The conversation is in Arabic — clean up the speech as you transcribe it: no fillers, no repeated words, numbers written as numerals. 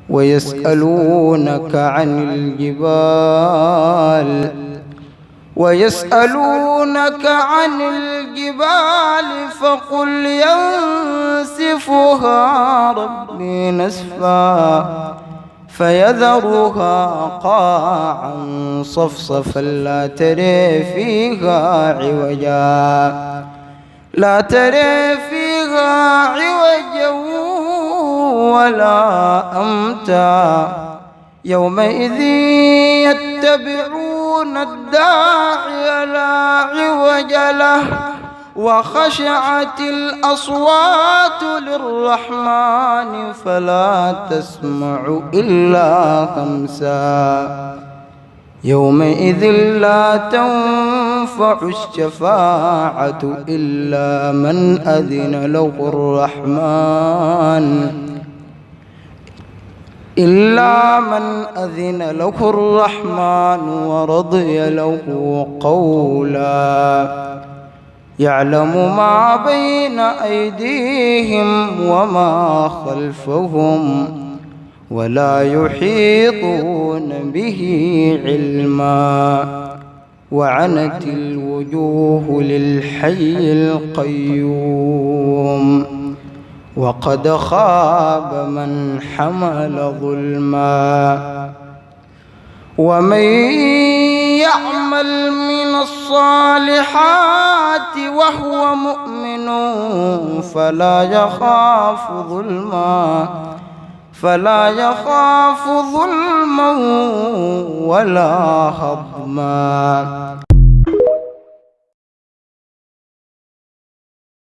ويسألونك عن الجبال فقل ينسفها ربي نسفا فيذرها قاعا صفصفا لا ترى فيها عوجا ولا أمتا يومئذ يتبعون الداعي لا عوج له وخشعت الأصوات للرحمن فلا تسمع إلا همسا يومئذ لا تنفع الشفاعة إلا من أذن له الرحمن ورضي له قولا يعلم ما بين أيديهم وما خلفهم ولا يحيطون به علما وعنت الوجوه للحي القيوم وقد خاب من حمل ظلما ومن يعمل من الصالحات وهو مؤمن فلا يخاف ظلما ولا هضما.